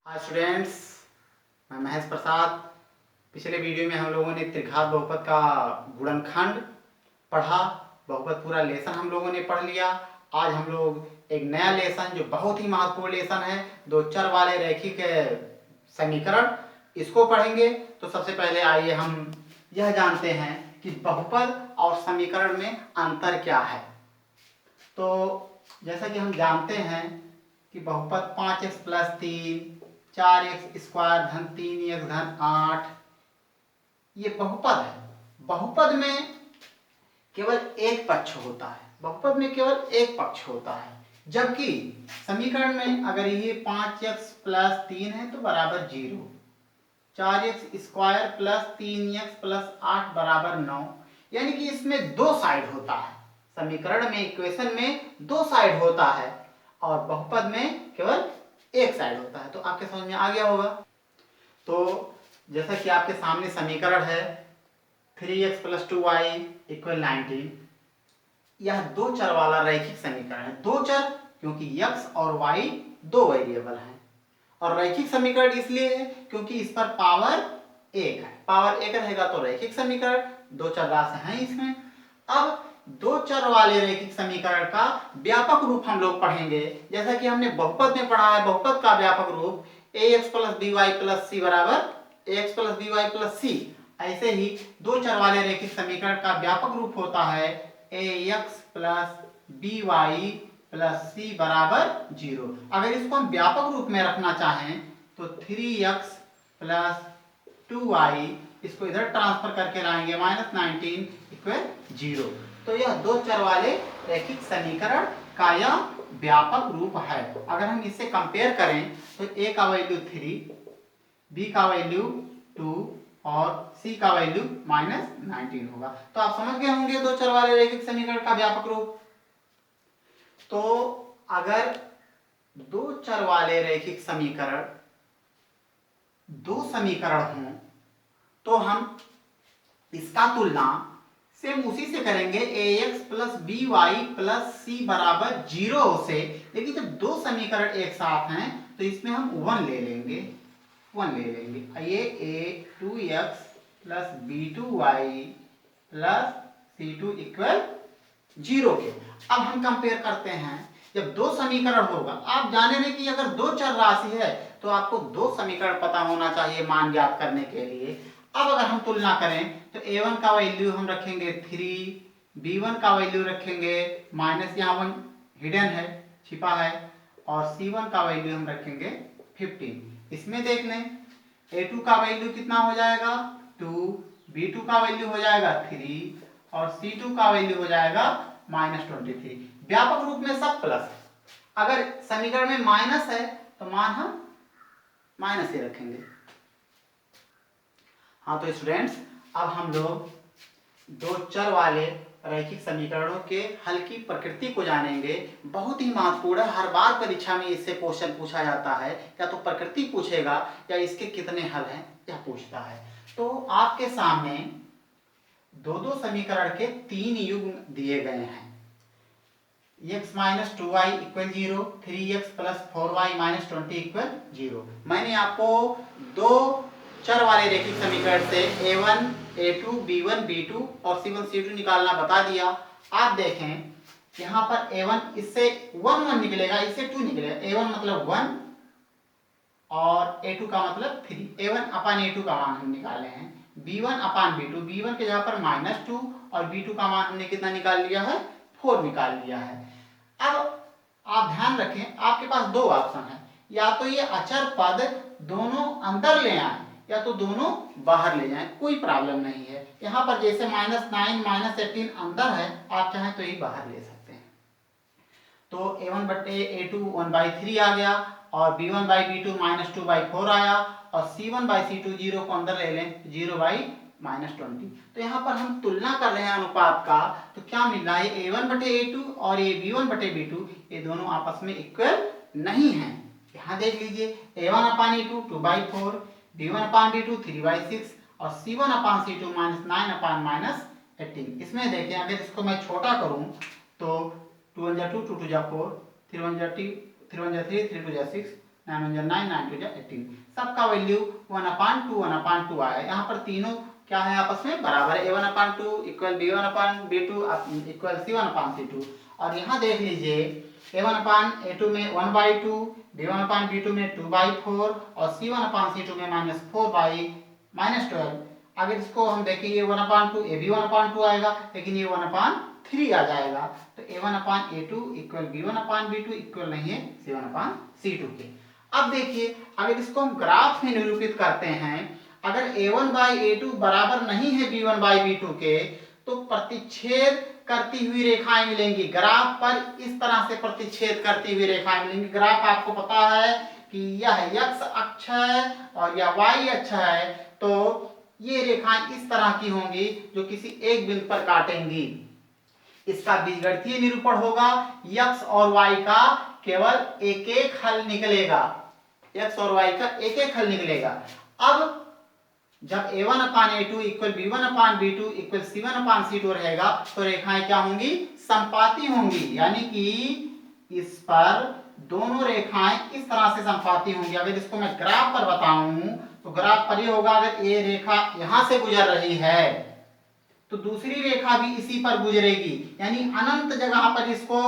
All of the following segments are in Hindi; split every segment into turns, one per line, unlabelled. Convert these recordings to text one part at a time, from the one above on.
हाय स्टूडेंट्स, मैं महेश प्रसाद। पिछले वीडियो में हम लोगों ने त्रिघात बहुपद का गुणनखंड पढ़ा। बहुपद पूरा लेसन हम लोगों ने पढ़ लिया। आज हम लोग एक नया लेसन जो बहुत ही महत्वपूर्ण लेसन है, दो चर वाले रैखिक समीकरण, इसको पढ़ेंगे। तो सबसे पहले आइए हम यह जानते हैं कि बहुपद और समीकरण में अंतर क्या है। तो जैसा कि हम जानते हैं कि बहुपद 5x प्लस 3 4x स्क्वायर धन 3x धन 8 ये बहुपद है। बहुपद में केवल एक पक्ष होता है, बहुपद में केवल एक पक्ष होता है, जबकि समीकरण में अगर ये 5x प्लस 3 है तो बराबर 0, 4x square plus 3x plus 8 बराबर 9, यानी कि इसमें दो साइड होता है। समीकरण में, इक्वेशन में दो साइड होता है और बहुपद में केवल एक साइड होता है। तो आपके समझ में आ गया होगा। तो जैसा कि आपके सामने समीकरण है 3x प्लस 2y इक्वल 19, यह दो चर वाला रैखिक समीकरण है। दो चर क्योंकि x और y दो वेरिएबल हैं, और रैखिक समीकरण इसलिए है क्योंकि इस पर पावर एक है। पावर एक रहेगा तो रैखिक समीकरण, दो चर राशि हैं इसमें। अब दो चर वाले रैखिक समीकरण का व्यापक रूप हम लोग पढ़ेंगे। जैसा कि हमने बहुपद में पढ़ा है, बहुपद का व्यापक रूप ax प्लस by प्लस सी बराबर ax प्लस by प्लस सी, ऐसे ही दो चर वाले रैखिक समीकरण का व्यापक रूप होता है ax प्लस by प्लस सी बराबर 0। अगर इसको हम व्यापक रूप में रखना चाहें तो 3x प्लस 2y, इसको इधर ट्रांसफर करके लाएंगे -19 इक्वल 0। तो यह दो चर वाले रैखिक समीकरण का यह व्यापक रूप है। अगर हम इससे कंपेयर करें तो a का वैल्यू 3, b का वैल्यू 2 और c का वैल्यू -19 होगा। तो आप समझ गए होंगे दो चर वाले रैखिक समीकरण का व्यापक रूप। तो अगर दो चर वाले रैखिक समीकरण दो समीकरण हों तो हम इसका तुलना सेम उसी से करेंगे ax प्लस by प्लस सी बराबर 0 से। लेकिन जब दो समीकरण एक साथ हैं तो इसमें हम 1 ले लेंगे, 1 ले लेंगे। ये a2x plus b2y plus c2 equal 0 के। अब हम कंपेयर करते हैं, जब दो समीकरण होगा, आप जाने नहीं कि अगर दो चर राशि है तो आपको दो समीकरण पता होना चाहिए मान ज्ञात करने के लिए। अब अगर हम तुलना करें तो a1 का वैल्यू हम रखेंगे 3, b1 का वैल्यू रखेंगे माइनस, यहाँ 1 हिडन है, छिपा है, और c1 का वैल्यू हम रखेंगे 15। इसमें देख लें a2 का वैल्यू कितना हो जाएगा 2, b2 का वैल्यू हो जाएगा 3 और c2 का वैल्यू हो जाएगा -23। व्यापक रूप में सब प्लस है। अगर समीकरण में माइनस है तो मान हम माइनस ही रखेंगे। हाँ तो स्टूडेंट्स, अब हम लोग दो चर वाले रैखिक समीकरणों के हल की प्रकृति को जानेंगे। बहुत ही महत्वपूर्ण है, हर बार परीक्षा में इससे क्वेश्चन पूछा जाता है। या तो प्रकृति पूछेगा या इसके कितने हल हैं यह पूछता है। तो आपके सामने दो दो समीकरण के तीन युग्म दिए गए हैं। x minus 2y equal 0, 3x plus 4y minus 20 equal 0। मैंने आपको दो चर वाले रैखिक समीकरण से a1, a2, b1, b2 और c1, c2 निकालना बता दिया। आप देखें यहाँ पर a1 इससे 1 1 निकलेगा, इससे 2 निकलेगा। a1 मतलब 1 और a2 का मतलब 3। a1 अपान a2 का मान हम निकाले हैं, b1 अपान b2, b1 के जगह पर -2 और b2 का मान हमने कितना निकाल लिया है 4 निकाल लिया है। अब आप ध्यान रखें, आपके पास दो ऑप्शन है, या तो ये अचर पद दोनों अंदर ले आए या तो दोनों बाहर ले जाएं, कोई प्रॉब्लम नहीं है। यहाँ पर जैसे -9 -18 अंदर है, आप चाहें तो ये बाहर ले सकते हैं। तो a1 बटे a2 1/3 आ गया और b1 बाई b2 -2/4 आया और c1 बाई c2 0 को अंदर ले लें 0/-20। तो यहाँ पर हम तुलना कर रहे हैं अनुपात का, तो क्या मिल रहा है a1 बटे a2 और ये b1 बटे b2 ये दोनों आपस में इक्वल नहीं है। यहाँ देख लीजिए a1 अपान a2 2/4, b1 अपान b2 3/6 और c1 अपान c2 -9 अपान -18। इसमें देखिए अगर इसको मैं छोटा करूं तो 2 1 2 2 4, 3 1 3 3 1 3 3 2 6 9 9 9 9 2 18, सबका वैल्यू 1/2 आया। यहाँ पर तीनों क्या है आपस में बराबर है, a1/2 equal b1/b2 equal c1/c2। और यहाँ देख लीजिए a1/a2 में 1/2, b1/b2 में 2/4 और c1/c2 में -4/12। अगर इसको हम देखेंगे 1/2 ये भी 1/2 आएगा, लेकिन ये 1/3 आ जाएगा। तो a1/a2 इक्वल b1/b2 इक्वल नहीं है c1/c2 के। अब देखिए अगर इसको हम ग्राफ में निरूपित करते हैं, अगर a1/a2 बराबर नहीं है b1/b2 के, तो प्रतिच्छेद करती हुई रेखाएं मिलेंगी। ग्राफ पर इस तरह से प्रतिच्छेद करती हुई रेखाएं मिलेंगी। ग्राफ आपको पता है कि यह x अक्ष है और यह y अक्ष है, तो ये रेखाएं इस तरह की होंगी जो किसी एक बिंदु पर काटेंगी। इसका बीजगणितीय निरूपण होगा, x और y का केवल एक एक हल निकलेगा, x और y का एक एक हल निकलेगा। अब जब a1/a2 equal b1/b2 equal c1/c2 रहेगा तो रेखाएं क्या होंगी, संपाती होंगी, यानी कि इस पर दोनों रेखाएं इस तरह से संपाती होंगी। अगर इसको मैं ग्राफ पर बताऊं तो ग्राफ पर ये होगा, अगर ये रेखा यहां से गुजर रही है तो दूसरी रेखा भी इसी पर गुजरेगी, यानी अनंत जगह पर इसको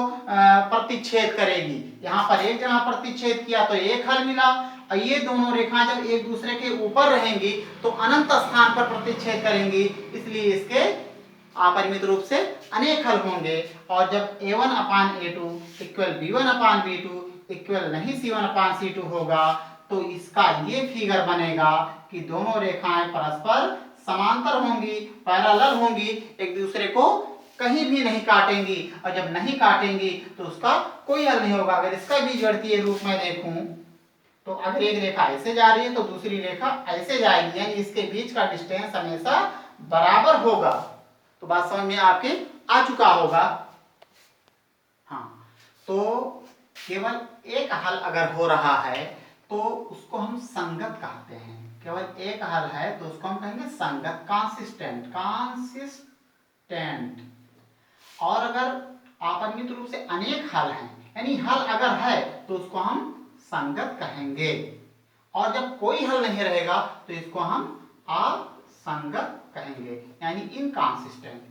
प्रतिच्छेद करेगी। यहाँ पर एक जगह प्रतिच्छेद किया तो एक हल मिला, और ये दोनों रेखाएं जब एक दूसरे के ऊपर रहेंगी तो अनंत स्थान पर प्रतिच्छेद करेंगी, इसलिए इसके अपरिमित रूप से अनेक हल होंगे। और जब a1/a2 इक्वल b1/b2 इक्वल नहीं c1/c2 होगा तो इसका ये फिगर बनेगा कि दोनों रेखाएं परस्पर समांतर होंगी, पैरेलल होंगी, एक दूसरे को कहीं भी नहीं काटेंगी। और जब नहीं काटेंगी तो उसका कोई हल नहीं होगा। अगर इसका बीजगणितीय रूप में देखूं तो अगर एक रेखा ऐसे जा रही है तो दूसरी रेखा ऐसे जाएगी, यानी इसके बीच का डिस्टेंस हमेशा बराबर होगा। तो बात समझ में आपके आ चुका होगा। हाँ, तो केवल एक हल अगर हो रहा है तो उसको हम संगत कहते हैं। केवल एक हल है तो उसको हम कहेंगे संगत, कंसिस्टेंट। और अगर अपरिमित रूप से अनेक हल हैं, यानी हल अगर है तो उसको हम संगत कहेंगे। और जब कोई हल नहीं रहेगा तो इसको हम असंगत कहेंगे, यानी इनकंसिस्टेंट।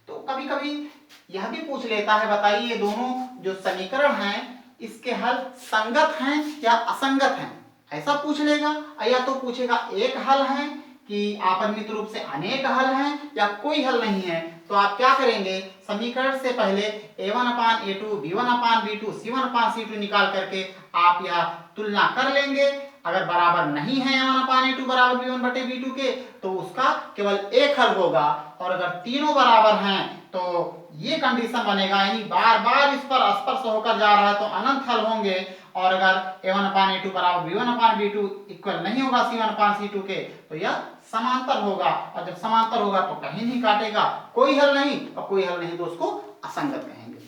तो कभी कभी यह भी पूछ लेता है, बताइए ये दोनों जो समीकरण हैं इसके हल संगत हैं या असंगत हैं, ऐसा पूछ लेगा। या तो पूछेगा एक हल है कि अपरिमित रूप से अनेक हल हैं या कोई हल नहीं है। तो आप क्या करेंगे, समीकरण से पहले a1/a2 b1/b2 c1/c2 निकाल करके आप यह तुलना कर लेंगे। अगर बराबर नहीं है a1/a2 बराबर b1/b2 के तो उसका केवल एक हल होगा, और अगर तीनों बराबर हैं तो ये कंडीशन बनेगा, यानी बार बार इस पर स्पर्श होकर जा रहा है तो अनंत हल होंगे। और अगर a1/a2 बराबर b1/b2 इक्वल नहीं होगा c1/c2 के तो यह समांतर होगा, और जब समांतर होगा तो कहीं नहीं काटेगा, कोई हल नहीं, और कोई हल नहीं तो उसको असंगत कहेंगे।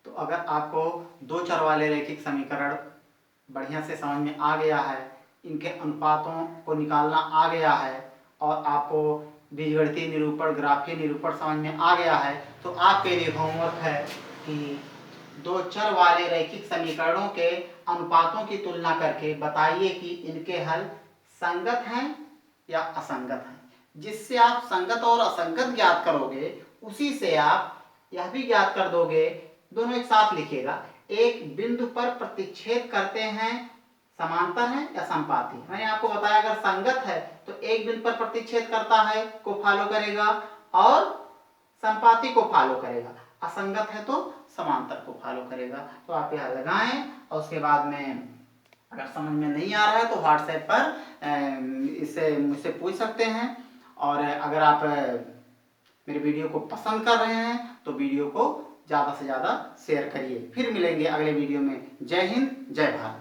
तो अगर आपको दो चर वाले रैखिक समीकरण बढ़िया से समझ में आ गया है, इनके अनुपातों को निकालना आ गया है, और आपको बीजगणितीय निरूपण, ग्राफीय निरूपण समझ में आ गया है, तो आपके लिए होमवर्क है कि दो चर वाले रैखिक समीकरणों के अनुपातों की तुलना करके बताइए कि इनके हल संगत हैं या असंगत हैं। जिससे आप संगत और असंगत ज्ञात करोगे उसी से आप यह भी ज्ञात कर दोगे। दोनों एक साथ लिखिएगा, एक बिंदु पर प्रतिच्छेद करते हैं, समांतर है या संपाती। मैंने आपको बताया अगर संगत है तो एक बिंदु पर प्रतिच्छेद करता है को फॉलो करेगा और संपाती को फॉलो करेगा, असंगत है तो समांतर को फॉलो करेगा। तो आप यह लगाएं, और उसके बाद में अगर समझ में नहीं आ रहा है तो व्हाट्सएप पर इससे मुझसे पूछ सकते हैं। और अगर आप मेरे वीडियो को पसंद कर रहे हैं तो वीडियो को ज़्यादा से ज़्यादा शेयर करिए। फिर मिलेंगे अगले वीडियो में। जय हिंद, जय भारत।